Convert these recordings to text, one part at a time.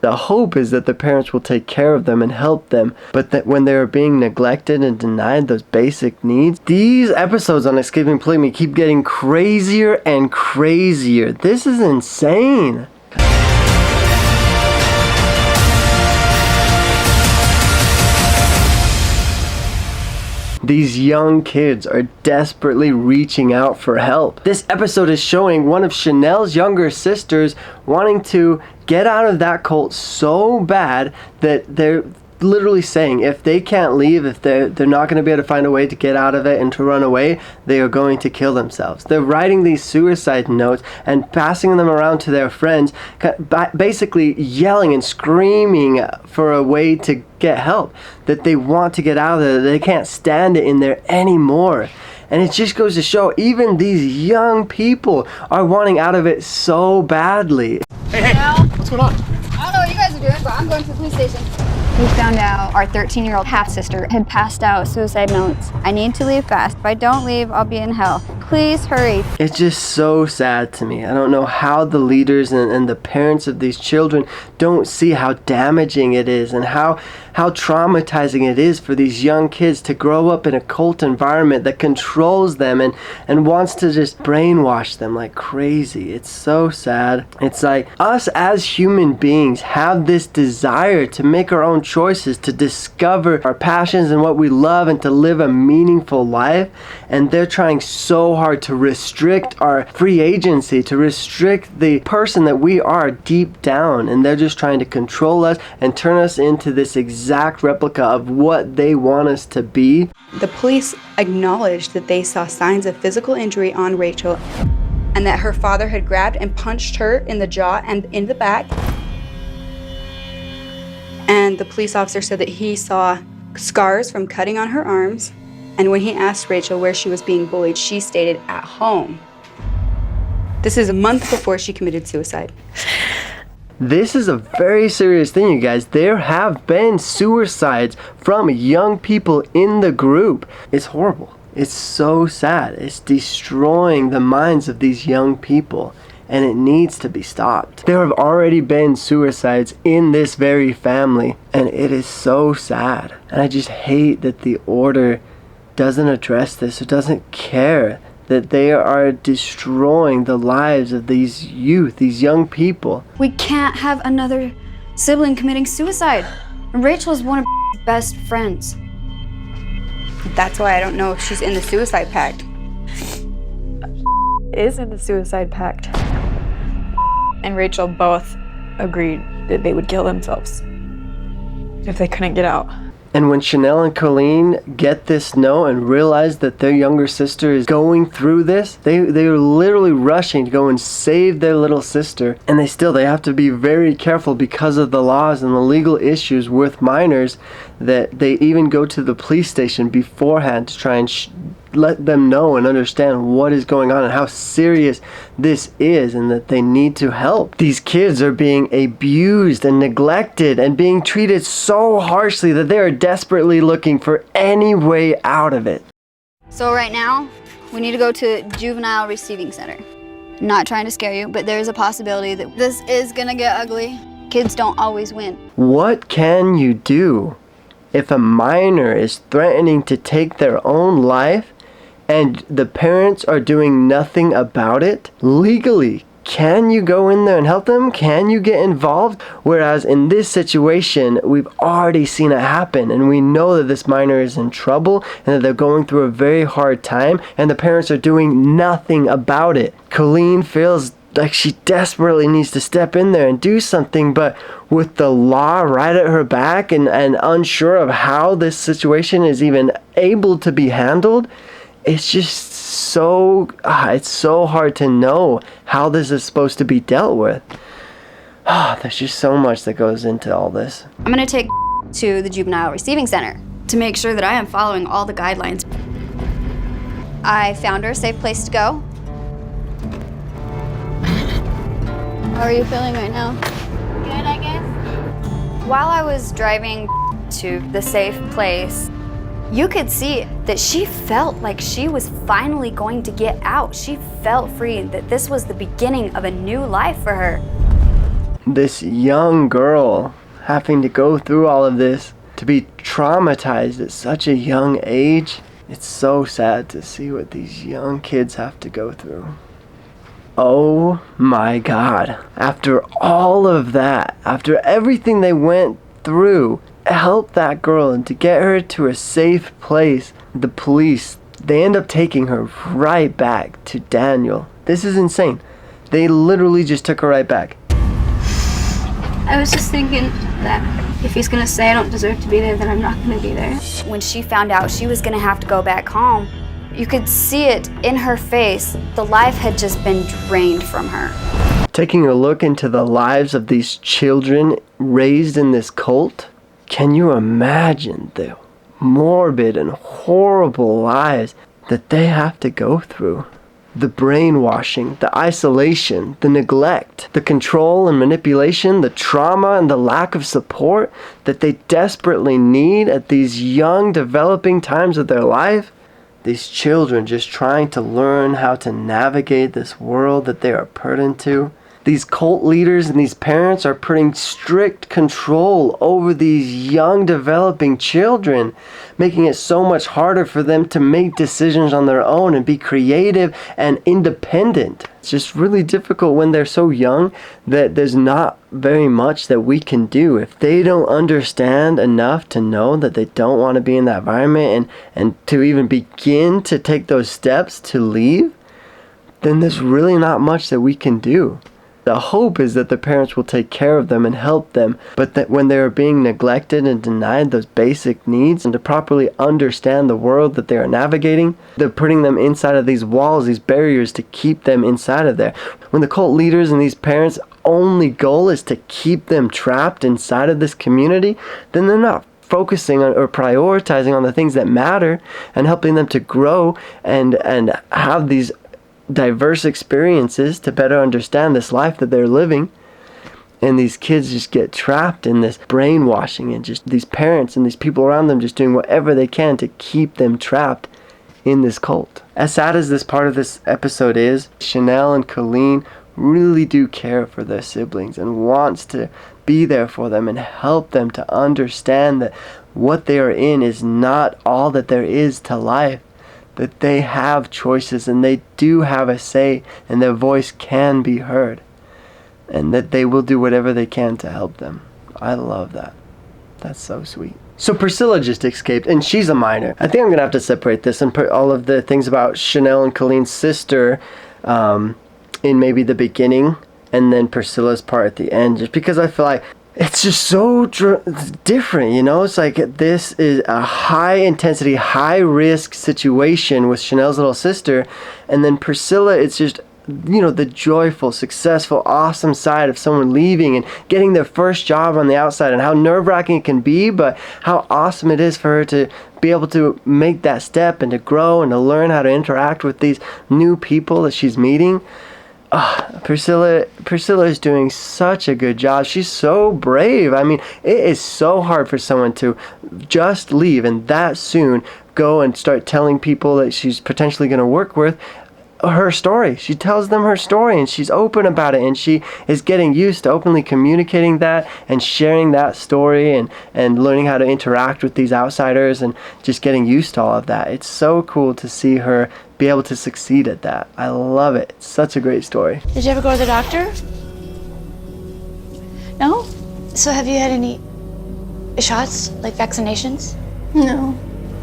The hope is that the parents will take care of them and help them, but that when they're being neglected and denied those basic needs, these episodes on Escaping Polygamy keep getting crazier and crazier. This is insane. These young kids are desperately reaching out for help. This episode is showing one of Chanel's younger sisters wanting to get out of that cult so bad that they're literally saying if they can't leave, if they're not going to be able to find a way to get out of it and to run away, they are going to kill themselves. They're writing these suicide notes and passing them around to their friends, basically yelling and screaming for a way to get help, that they want to get out of there, that they can't stand it in there anymore. And it just goes to show even these young people are wanting out of it so badly. Hey, what's going on? I don't know what you guys are doing, but I'm going to the police station. We found out our 13-year-old half-sister had passed out suicide notes. I need to leave fast. If I don't leave, I'll be in hell. Please hurry. It's just so sad to me. I don't know how the leaders and the parents of these children don't see how damaging it is and how traumatizing it is for these young kids to grow up in a cult environment that controls them and wants to just brainwash them like crazy. It's so sad. It's like us as human beings have this desire to make our own choices, to discover our passions and what we love and to live a meaningful life, and they're trying so hard to restrict our free agency, to restrict the person that we are deep down, and they're just trying to control us and turn us into this exact replica of what they want us to be. The police acknowledged that they saw signs of physical injury on Rachel and that her father had grabbed and punched her in the jaw and in the back. And the police officer said that he saw scars from cutting on her arms. And when he asked Rachel where she was being bullied, she stated at home. This is a month before she committed suicide. This is a very serious thing, you guys. There have been suicides from young people in the group. It's horrible. It's so sad. It's destroying the minds of these young people, and it needs to be stopped. There have already been suicides in this very family, and it is so sad. And I just hate that the order doesn't address this. It doesn't care that they are destroying the lives of these youth, these young people. We can't have another sibling committing suicide. Rachel is one of best friends. That's why I don't know if she's in the suicide pact. Is in the suicide pact. And Rachel both agreed that they would kill themselves if they couldn't get out. And when Chanel and Colleen get this note and realize that their younger sister is going through this, they are literally rushing to go and save their little sister. And they have to be very careful because of the laws and the legal issues with minors, that they even go to the police station beforehand to try and let them know and understand what is going on and how serious this is, and that they need to help. These kids are being abused and neglected and being treated so harshly that they are desperately looking for any way out of it. So right now, we need to go to Juvenile Receiving Center. Not trying to scare you, but there's a possibility that this is gonna get ugly. Kids don't always win. What can you do if a minor is threatening to take their own life and the parents are doing nothing about it? Legally, can you go in there and help them? Can you get involved? Whereas in this situation, we've already seen it happen, and we know that this minor is in trouble and that they're going through a very hard time, and the parents are doing nothing about it. Colleen feels like she desperately needs to step in there and do something, but with the law right at her back and unsure of how this situation is even able to be handled, it's just it's so hard to know how this is supposed to be dealt with. There's just so much that goes into all this. I'm gonna take to the Juvenile Receiving Center to make sure that I am following all the guidelines. I found her a safe place to go. How are you feeling right now? Good, I guess. While I was driving to the safe place, you could see that she felt like she was finally going to get out. She felt free, that this was the beginning of a new life for her. This young girl having to go through all of this, to be traumatized at such a young age. It's so sad to see what these young kids have to go through. Oh my God. After all of that, after everything they went through, help that girl and to get her to a safe place, the police, they end up taking her right back to Daniel. This is insane. They literally just took her right back. I was just thinking that if he's gonna say I don't deserve to be there, then I'm not gonna be there. When she found out she was gonna have to go back home, you could see it in her face. The life had just been drained from her. Taking a look into the lives of these children raised in this cult, can you imagine the morbid and horrible lives that they have to go through? The brainwashing, the isolation, the neglect, the control and manipulation, the trauma and the lack of support that they desperately need at these young developing times of their life. These children just trying to learn how to navigate this world that they are put into. These cult leaders and these parents are putting strict control over these young developing children, making it so much harder for them to make decisions on their own and be creative and independent. It's just really difficult when they're so young that there's not very much that we can do. If they don't understand enough to know that they don't want to be in that environment and to even begin to take those steps to leave, then there's really not much that we can do. The hope is that the parents will take care of them and help them, but that when they are being neglected and denied those basic needs and to properly understand the world that they are navigating, they're putting them inside of these walls, these barriers to keep them inside of there. When the cult leaders and these parents' only goal is to keep them trapped inside of this community, then they're not focusing on or prioritizing on the things that matter and helping them to grow and have these diverse experiences to better understand this life that they're living. And these kids just get trapped in this brainwashing, and just these parents and these people around them just doing whatever they can to keep them trapped in this cult. As sad as this part of this episode is, Chanel and Colleen really do care for their siblings and wants to be there for them and help them to understand that what they are in is not all that there is to life. That they have choices and they do have a say and their voice can be heard. And that they will do whatever they can to help them. I love that. That's so sweet. So Priscilla just escaped and she's a minor. I think I'm going to have to separate this and put all of the things about Chanel and Colleen's sister in maybe the beginning and then Priscilla's part at the end. Just because I feel like it's just so different, you know? It's like this is a high intensity, high risk situation with Chanel's little sister. And then Priscilla, it's just, you know, the joyful, successful, awesome side of someone leaving and getting their first job on the outside and how nerve-wracking it can be, but how awesome it is for her to be able to make that step and to grow and to learn how to interact with these new people that she's meeting. Priscilla is doing such a good job. She's so brave. I mean, it is so hard for someone to just leave and that soon go and start telling people that she's potentially going to work with her story. She tells them her story and she's open about it and she is getting used to openly communicating that and sharing that story and learning how to interact with these outsiders and just getting used to all of that. It's so cool to see her be able to succeed at that. I love it. It's such a great story. Did you ever go to the doctor? No? So have you had any shots, like vaccinations? No.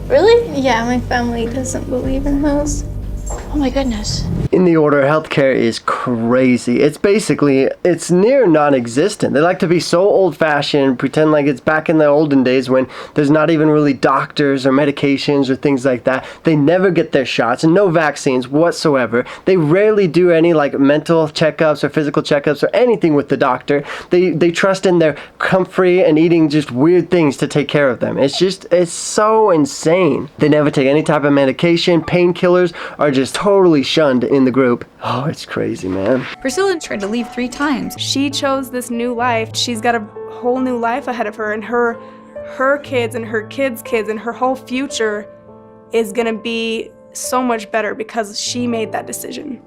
Really? Yeah, my family doesn't believe in those. Oh my goodness. In the order, healthcare is crazy. It's near non-existent. They like to be so old-fashioned, pretend like it's back in the olden days when there's not even really doctors or medications or things like that. They never get their shots and no vaccines whatsoever. They rarely do any like mental checkups or physical checkups or anything with the doctor. They trust in their comfort and eating just weird things to take care of them. It's so insane. They never take any type of medication. Painkillers are just totally shunned in the group. Oh, it's crazy, man. Priscilla tried to leave 3 times. She chose this new life. She's got a whole new life ahead of her, and her kids and her kids' kids and her whole future is gonna be so much better because she made that decision.